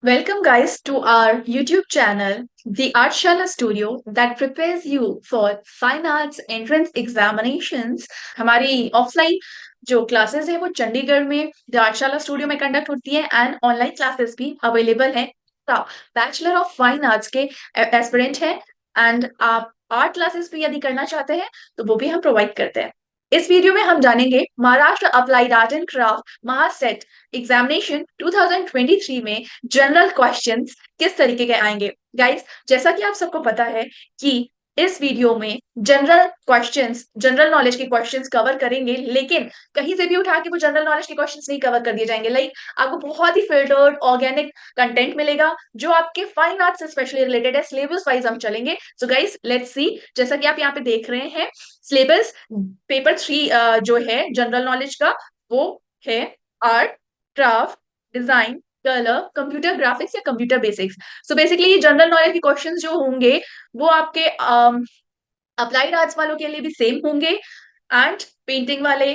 Welcome, guys, to our YouTube channel, The Artshala Studio, that prepares you for fine arts entrance examinations. हमारी offline जो classes है वो चंडीगढ़ में the आर्टशाला studio में conduct होती है एंड ऑनलाइन क्लासेस भी अवेलेबल है। बैचलर ऑफ फाइन आर्ट्स के एस्पिरेंट हैं एंड आप आर्ट क्लासेस भी यदि करना चाहते हैं तो वो भी हम प्रोवाइड करते हैं। इस वीडियो में हम जानेंगे Maharashtra applied art and craft महासेट एग्जामिनेशन 2023 में जनरल क्वेश्चंस किस तरीके के आएंगे। गाइस, जैसा कि आप सबको पता है कि इस वीडियो में जनरल क्वेश्चंस, जनरल नॉलेज के क्वेश्चंस कवर करेंगे, लेकिन कहीं से भी उठा के वो जनरल नॉलेज के क्वेश्चंस नहीं कवर कर दिए जाएंगे। आपको बहुत ही फिल्टर्ड ऑर्गेनिक कंटेंट मिलेगा जो आपके फाइन आर्ट से स्पेशली रिलेटेड है। सिलेबस वाइज हम चलेंगे। So guys, let's see. जैसा कि आप यहाँ पे देख रहे हैं, सिलेबस पेपर 3 जो है जनरल नॉलेज का, वो है art, craft, design, colour, computer graphics या कंप्यूटर बेसिक्स। सो बेसिकली ये जनरल नॉलेज के क्वेश्चंस जो होंगे वो आपके अप्लाइड आर्ट्स वालों के लिए भी सेम होंगे एंड पेंटिंग वाले,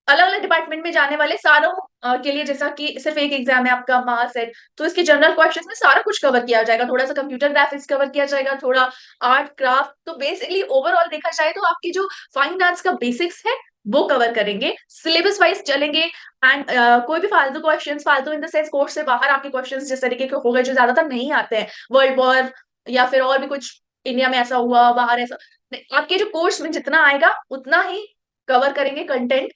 अलग अलग डिपार्टमेंट में जाने वाले सारों के लिए, जैसा कि सिर्फ एक एग्जाम है आपका मास है, तो इसके जनरल क्वेश्चंस में सारा कुछ कवर किया जाएगा। थोड़ा सा कंप्यूटर ग्राफिक्स कवर किया जाएगा, थोड़ा आर्ट क्राफ्ट। तो बेसिकली ओवरऑल देखा जाए तो आपकी जो फाइन आर्ट्स का बेसिक्स है वो कवर करेंगे। सिलेबस वाइज चलेंगे एंड कोई भी फालतू क्वेश्चंस, फालतू इन द सेंस कोर्स से बाहर आपके क्वेश्चंस जिस तरीके के हो गए जो ज्यादातर नहीं आते हैं, वर्ल्ड वॉर या फिर और भी कुछ, इंडिया में ऐसा हुआ बाहर ऐसा नहीं, आपके जो कोर्स में जितना आएगा उतना ही कवर करेंगे कंटेंट।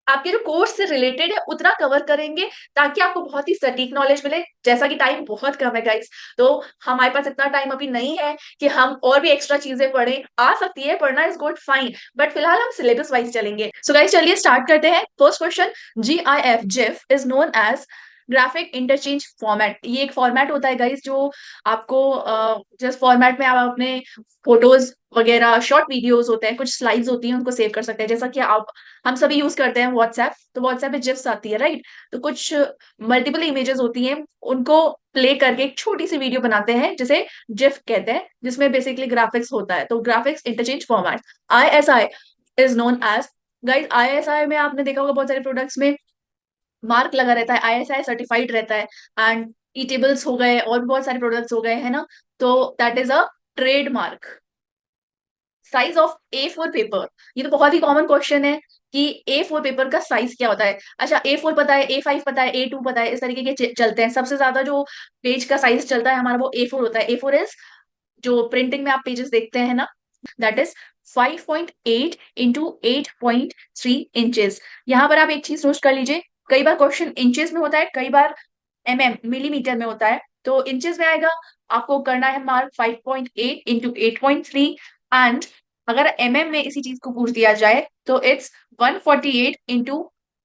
आपके जो कोर्स से रिलेटेड है उतना कवर करेंगे ताकि आपको बहुत ही सटीक नॉलेज मिले। जैसा कि टाइम बहुत कम है गाइस, तो हमारे पास इतना टाइम अभी नहीं है कि हम और भी एक्स्ट्रा चीजें पढ़ें। आ सकती है, पढ़ना इज गुड, फाइन, बट फिलहाल हम सिलेबस वाइज चलेंगे। सो गाइस, चलिए स्टार्ट करते हैं। First question, GIF GIF is known as graphic interchange format. ये एक फॉर्मेट होता है गाइस जो आपको जिस फॉर्मेट में आप अपने फोटोज वगैरह, शॉर्ट वीडियोस होते हैं, कुछ स्लाइड्स होती हैं, उनको सेव कर सकते हैं। जैसा कि आप, हम सभी यूज करते हैं व्हाट्सएप, तो व्हाट्सएप में जिफ्स आती है, राइट? तो कुछ मल्टीपल इमेजेस होती हैं, उनको प्ले करके एक छोटी सी वीडियो बनाते हैं जिसे जिफ कहते हैं, जिसमें बेसिकली ग्राफिक्स होता है। तो graphics interchange format, ISI is known as. Guys, ISI में आपने देखा होगा बहुत सारे प्रोडक्ट्स में मार्क लगा रहता है, ISI सर्टिफाइड रहता है। एंड ई टेबल्स हो गए और भी बहुत सारे प्रोडक्ट्स हो गए, है ना? तो that is a trademark. Size of A4 paper, ये तो बहुत ही कॉमन क्वेश्चन है कि A4 पेपर का साइज क्या होता है। अच्छा, A4 पता है, A5 पता है, A2 पता है, इस तरीके के चलते हैं। सबसे ज्यादा जो पेज का साइज चलता है हमारा वो A4 होता है। A4 इज, जो प्रिंटिंग में आप पेजेस देखते हैं ना, दैट इज 5.8 इंटू 8.3 इंचेस। यहाँ पर आप एक चीज नोट कर लीजिए, कई बार क्वेश्चन इंचेस में होता है, कई बार मिलीमीटर में होता है। तो इंचेस में आएगा, आपको करना है मार्क 5.8 इंटू 8.3। एंड अगर में इसी चीज को पूछ दिया जाए तो इट्स 148 इंटू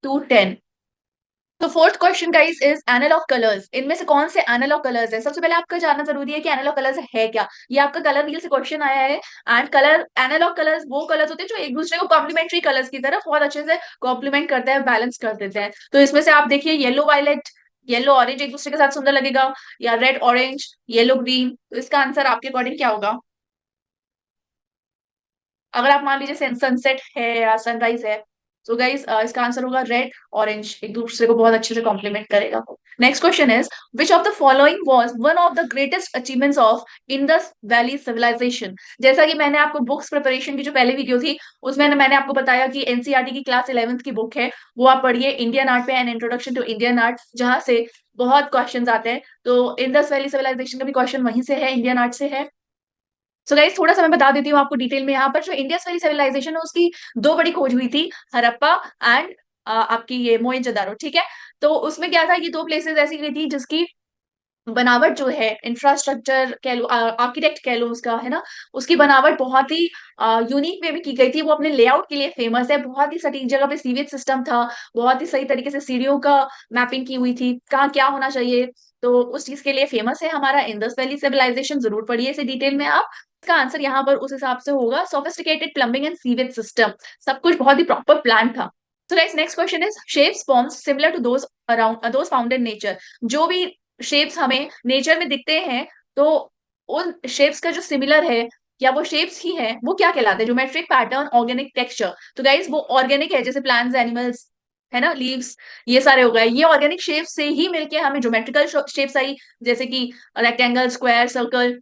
210। तो fourth question guys is analogue colours. इनमें से कौन से एनालॉग कलर्स है? सबसे पहले आपको जानना जरूरी है कि एनालॉग कलर्स है क्या। ये आपका कलर व्हील से क्वेश्चन आया है। एंड कलर, एनालॉग कलर्स वो कलर्स होते हैं जो एक दूसरे को कॉम्प्लीमेंट्री कलर्स की तरफ बहुत अच्छे से कॉम्प्लीमेंट करते हैं, बैलेंस कर देते हैं। तो इसमें से आप देखिए, येलो वायलेट, येलो ऑरेंज एक दूसरे के साथ सुंदर लगेगा, या रेड ऑरेंज, येलो ग्रीन। तो इसका आंसर आपके अकॉर्डिंग क्या होगा? अगर आप मान लीजिए सनसेट है या सनराइज है, तो गाइस इसका आंसर होगा रेड ऑरेंज, एक दूसरे को बहुत अच्छे से कॉम्प्लीमेंट करेगा। Next question is, which of the following was one of the greatest achievements of Indus valley civilisation. जैसा कि मैंने आपको बुक्स प्रिपरेशन की जो पहले वीडियो थी उसमें मैंने आपको बताया कि एनसीईआरटी की क्लास 11th की बुक है, वो आप पढ़िए, इंडियन आर्ट पे an introduction to Indian art, जहां से बहुत क्वेश्चंस आते हैं। तो इंडस वैली सिविलाइजेशन का भी क्वेश्चन वहीं से है, इंडियन आर्ट से है। सो गाइस, थोड़ा सा मैं बता देती हूँ आपको डिटेल में। यहाँ पर जो इंडियस वाली सिविलाइजेशन है उसकी दो बड़ी खोज हुई थी, हड़प्पा एंड आपकी ये मोहनजोदारो, ठीक है? तो उसमें क्या था, ये दो प्लेसेस ऐसी हुई थी जिसकी बनावट जो है, इंफ्रास्ट्रक्चर कह लो, आर्किटेक्ट कह लो उसका, है ना, उसकी बनावट बहुत ही यूनिक वे में की गई थी। वो अपने लेआउट के लिए फेमस है, बहुत ही सटीक जगह पे सीवेज सिस्टम था, बहुत ही सही तरीके से सीढ़ियों का मैपिंग की हुई थी, कहाँ क्या होना चाहिए। तो उस चीज के लिए फेमस है हमारा इंडस वैली सिविलाइजेशन। जरूर पढ़िए इसे डिटेल में आप। इसका आंसर यहाँ पर उस हिसाब से होगा, sophisticated plumbing and sewage system, सब कुछ बहुत ही प्रॉपर प्लान था। So guys, next question is shapes forms similar to those around those found in nature। जो भी शेप्स हमें नेचर में दिखते हैं, तो उन शेप्स का जो सिमिलर है या वो शेप्स ही है, वो क्या कहलाते हैं? Geometric pattern, organic texture. तो गाइस, वो ऑर्गेनिक है, जैसे प्लांट्स, एनिमल्स, है ना, लीव्स, ये सारे हो गए, ये ऑर्गेनिक शेप से ही मिलके हमें ज्योमेट्रिकल शेप्स आई, जैसे कि रेक्टेंगल, स्क्वायर, सर्कल।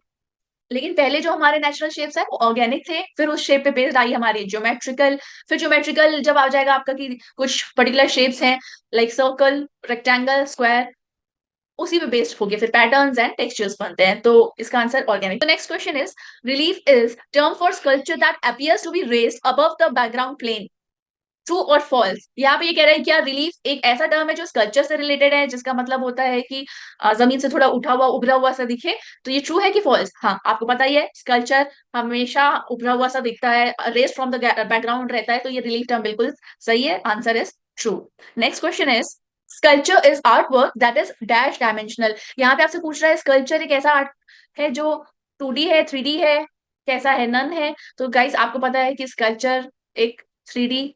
लेकिन पहले जो हमारे नेचुरल शेप्स है वो ऑर्गेनिक थे, फिर उस शेप पे बेस्ड आई हमारी ज्योमेट्रिकल। फिर ज्योमेट्रिकल जब आ जाएगा आपका कि कुछ पर्टिकुलर शेप्स हैं लाइक सर्कल, रेक्टेंगल, स्क्वायर, उसी पे बेस्ड हो गया फिर पैटर्न्स एंड टेक्सचर्स बनते हैं, तो इसका आंसर ऑर्गेनिक। तो next question is, relief is term for sculpture that appears to be raised above the background plane, true और फॉल्स। यहाँ पे ये कह रहे हैं क्या रिलीफ एक ऐसा टर्म है जो स्कल्पचर से रिलेटेड है, जिसका मतलब होता है कि जमीन से थोड़ा उठा हुआ उभरा हुआ सा दिखे, तो ये ट्रू है कि फॉल्स? हाँ, आपको पता ही है स्कल्पचर हमेशा उभरा हुआ सा दिखता है, रेस्ट फ्रॉम द बैकग्राउंड रहता है, तो ये रिलीफ टर्म बिल्कुल सही है, answer is true. Next question is, sculpture is art work that is dash dimensional. यहाँ पे आपसे पूछ रहा है स्कल्पचर एक ऐसा आर्ट है जो 2D है, 3D है, कैसा है, नन है? तो गाइस आपको पता है कि स्कल्पचर एक 3D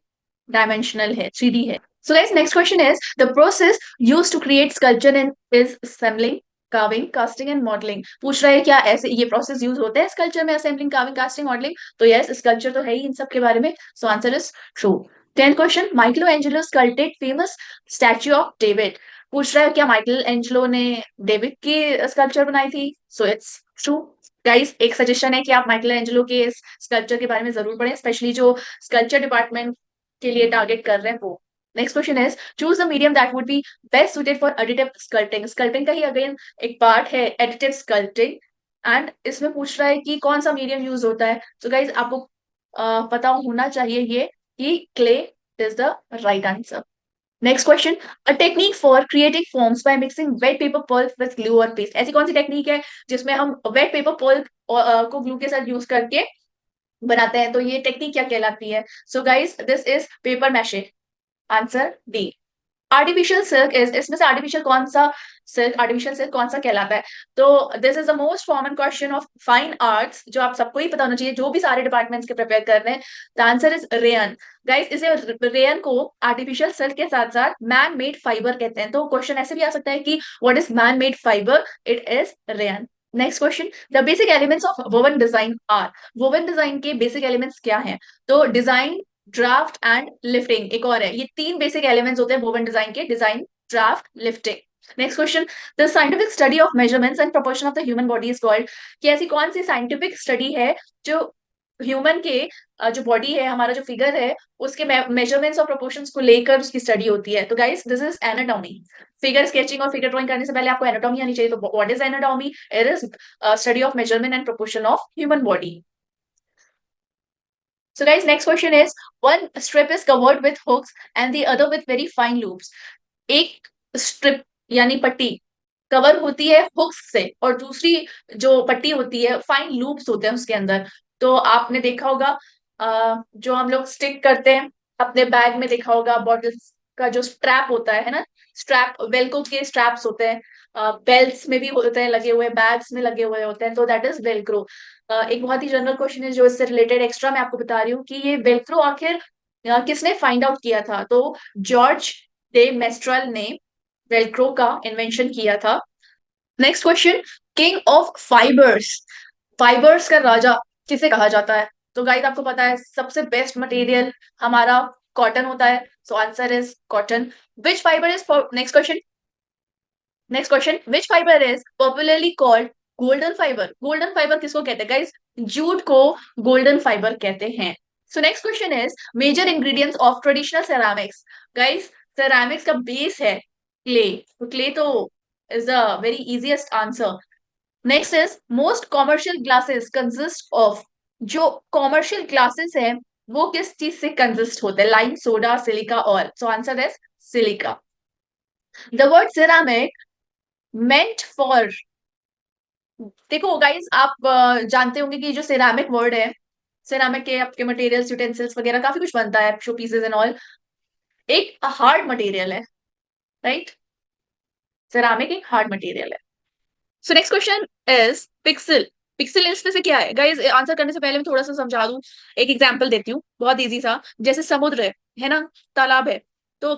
डायमेंशनल है, 3D है। So guys, next question is, the process used to create sculpture in is assembling, carving, casting and modeling। पूछ रहा है क्या ऐसे ये प्रोसेस यूज होते हैं स्कल्पचर में, असेंबलिंग, कार्विंग, कास्टिंग, मॉडलिंग? तो यस, स्कल्पचर तो है ही इन सब के बारे में, so answer is true. 10th question, Michelangelo sculpted famous statue of David. पूछ रहा है क्या माइकल एंजेलो ने डेविड की स्कल्पचर बनाई थी? So it's true. गाइस, एक सजेशन है कि आप माइकल एंजेलो के स्कल्पचर के बारे में जरूर पढ़ें, स्पेशली जो स्कल्पचर डिपार्टमेंट के लिए टारगेट कर रहे हैं वो। Next question is, choose the medium that would be best suited for additive sculpting. Sculpting का ही अगेन एक पार्ट है एडिटिव स्कल्पटिंग, एंड इसमें पूछ रहा है कि कौन सा मीडियम यूज होता है। सो गाइज आपको पता होना चाहिए ये कि clay is the right answer. Next question, a technique for creating forms by mixing wet paper pulp with glue और पेस्ट। ऐसी कौन सी टेक्निक है जिसमें हम वेट पेपर पल्प को ग्लू के साथ यूज करके बनाते हैं? तो ये टेक्निक क्या कहलाती है? So guys this is paper mache, answer D. Artificial silk is, इसमें से आर्टिफिशियल कौन सा सिल्क, आर्टिफिशियल सिल्क कौन सा कहलाता है? तो this is the most common question of fine arts, जो आप सबको ही पता होना चाहिए, जो भी सारे डिपार्टमेंट्स के प्रिपेयर कर रहे हैं। The answer is rayon. Guys, इसे रेयन को आर्टिफिशियल सिल्क के साथ साथ मैन मेड फाइबर कहते हैं, तो क्वेश्चन ऐसे भी आ सकता है कि what is man made fibre, it is rayon. Next question, the basic elements of woven design are. Woven design के बेसिक एलिमेंट्स क्या हैं? तो डिजाइन, ड्राफ्ट एंड लिफ्टिंग एक और है, ये तीन बेसिक एलिमेंट्स होते हैं वोवन डिजाइन के, design, draft, lifting. Next question, the scientific study of measurements and proportion of the human body is called. कि ऐसी कौन सी साइंटिफिक स्टडी है जो ह्यूमन के जो बॉडी है, हमारा जो फिगर है, उसके मेजरमेंट्स और प्रोपोर्शंस को लेकर उसकी स्टडी होती है। तो guys this is anatomy. Figure sketching और फिगर ड्राइंग करने से पहले आपको एनाटॉमी आनी चाहिए, तो what is anatomy? It is study of measurement and proportion of human body. So guys, next question is, one strip is covered with hooks and the other with very fine loops। एक strip यानी पट्टी cover होती है hooks से, और दूसरी जो पट्टी होती है फाइन लूप्स होते हैं उसके अंदर। तो आपने देखा होगा जो हम लोग स्टिक करते हैं अपने बैग में, देखा होगा बॉटल्स का जो स्ट्रैप होता है ना, स्ट्रैप वेल्को के स्ट्रैप्स होते हैं, बेल्ट्स में भी होते हैं लगे हुए, बैग्स में लगे हुए होते हैं, तो दैट इज वेलक्रो। एक बहुत ही जनरल क्वेश्चन है जो इससे रिलेटेड एक्स्ट्रा मैं आपको बता रही हूँ कि ये वेलक्रो आखिर किसने फाइंड आउट किया था? तो जॉर्ज डे मेस्ट्रल ने वेलक्रो का इन्वेंशन किया था। Next question, king of fibres, fibres का राजा किसे कहा जाता है? तो गाइस आपको पता है सबसे बेस्ट मटेरियल हमारा कॉटन होता है, so answer is cotton. Which fibre is, next question, next question, which fibre is popularly called golden fibre? Golden fibre किसको कहते हैं गाइस? जूट को गोल्डन फाइबर कहते हैं। So next question is, major ingredients of traditional ceramics. Guys, ceramics का base है clay, तो clay तो is the very easiest answer. Next is, most commercial glasses consist of. जो कॉमर्शियल ग्लासेस है वो किस चीज से कंसिस्ट होते हैं? Lime, soda, silica, oil, so answer is silica. The word ceramic meant for, देखो गाइस आप जानते होंगे कि जो सेरामिक वर्ड है, सेरामिक के आपके मटेरियल्स, यूटेंसिल्स वगैरह काफी कुछ बनता है, शो पीसेस एंड ऑल, एक हार्ड मटेरियल है, राइट? सेरामिक एक हार्ड मटेरियल है। सो next question is pixel. Pixel इसमें से क्या है गाइस? आंसर करने से पहले मैं थोड़ा सा समझा दूं, एक एग्जांपल देती हूँ बहुत इजी सा। जैसे समुद्र है ना, तालाब है, तो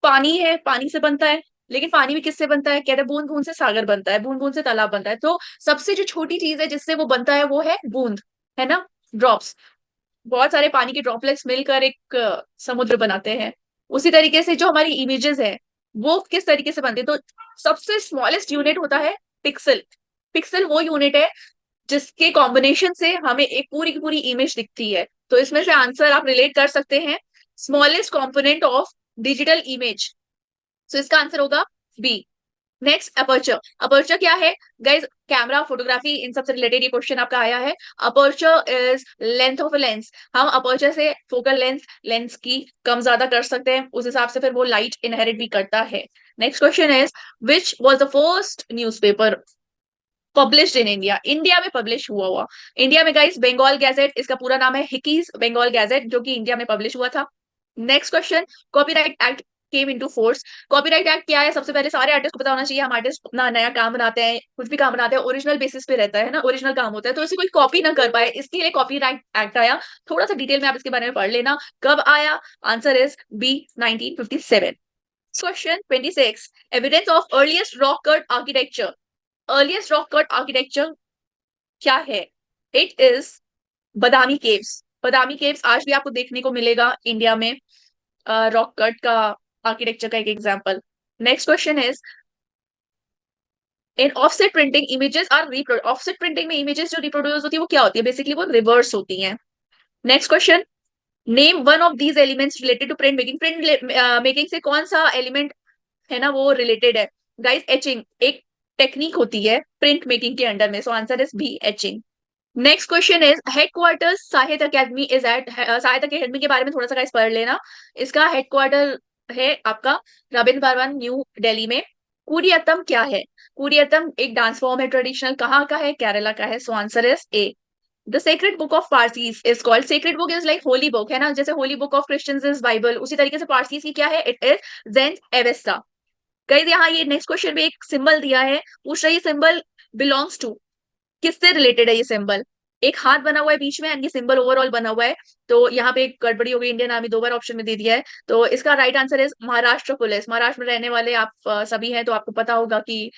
पानी है, पानी से बनता है, लेकिन पानी भी किससे बनता है? कहते हैं बूंद बूंद से सागर बनता है, बूंद बूंद से तालाब बनता है। तो सबसे जो छोटी चीज है जिससे वो बनता है वो है बूंद, है ना, ड्रॉप्स। बहुत सारे पानी के ड्रॉपलेट्स मिलकर एक समुद्र बनाते हैं। उसी तरीके से जो हमारी इमेजेस है वो किस तरीके से बनती है, तो सबसे स्मॉलेस्ट यूनिट होता है पिक्सल। पिक्सल वो यूनिट है जिसके कॉम्बिनेशन से हमें एक पूरी की पूरी इमेज दिखती है। तो इसमें से आंसर आप रिलेट कर सकते हैं, smallest component of digital image. So इसका आंसर होगा बी। Next, aperture. अपर्चर क्या है गाइज? कैमरा, फोटोग्राफी, इन सबसे रिलेटेड ये क्वेश्चन आपका आया है। Aperture is length of a lens. हम अपर्चर से फोकल लेंथ, लेंस की कम ज्यादा कर सकते हैं, उस हिसाब से फिर वो लाइट इनहेरिट भी करता है। Next question is which was the first newspaper published in India? India में पब्लिश हुआ इंडिया में गाइस बंगाल गैजेट, इसका पूरा नाम है हिकीज बंगाल गैजेट, जो कि इंडिया में पब्लिश हुआ था। Next question, copyright act came into force. Copyright act क्या है? सबसे पहले सारे आर्टिस्ट को पता होना चाहिए। हम आर्टिस्ट अपना नया काम बनाते हैं, कुछ भी काम बनाते हैं, ओरिजिनल बेसिस पे रहता है ना, ओरिजिनल काम होता है, तो इसे कोई कॉपी ना कर पाए, इसके लिए कॉपीराइट एक्ट आया। थोड़ा सा डिटेल में आप इसके बारे में पढ़ लेना कब आया। Answer is B, 1957। Question 26, evidence of earliest rock cut architecture. Earliest rock cut architecture क्या है? It is Badami caves. Badami caves आज भी आपको देखने को मिलेगा इंडिया में, रॉक कट का आर्किटेक्चर का एक example. Next question is in offset printing images are reproduce. Offset printing में इमेजेस जो रिप्रोड्यूस होती है वो क्या होती है? बेसिकली वो रिवर्स होती हैं। Next question, name one of these elements related to print making. Print making से कौन सा एलिमेंट है ना वो रिलेटेड है? गाइस, एचिंग एक टेक्निक होती है प्रिंट मेकिंग के अंडर में। So answer is B, etching. Next question is headquarters Sahitya Akademi is at. Sahitya Akademi के बारे में थोड़ा सा गाइस पढ़ लेना। इसका हेडक्वार्टर है आपका रविंद्र भवन, न्यू दिल्ली में। कुडियात्तम क्या है? कुडियात्तम एक डांस फॉर्म है ट्रेडिशनल, कहाँ का है? केरला का है। So answer is A. The sacred book of Parsis is called. Sacred book is like holy book है ना, जैसे holy book of Christians is Bible, उसी तरीके से पारसीज की क्या है? It is Zend Avesta. Guys यहाँ ये नेक्स्ट क्वेश्चन में एक सिंबल दिया है, पूछ रहा है ये सिंबल बिलोंग्स टू, किससे रिलेटेड है ये सिंबल? एक हाथ बना हुआ है बीच में एंड ये सिंबल ओवरऑल बना हुआ है, तो यहाँ पे एक गड़बड़ी हो गई, इंडियन आर्मी दो बार ऑप्शन में दे दिया है। तो इसका right answer is Maharashtra police. Maharashtra में रहने वाले आप सभी हैं, तो आपको पता होगा कि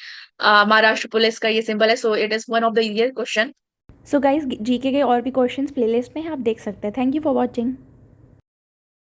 महाराष्ट्र पुलिस का ये सिंबल है। So it is one of the year question. So guys, GK के और भी क्वेश्चंस प्लेलिस्ट में आप देख सकते हैं। Thank you for watching.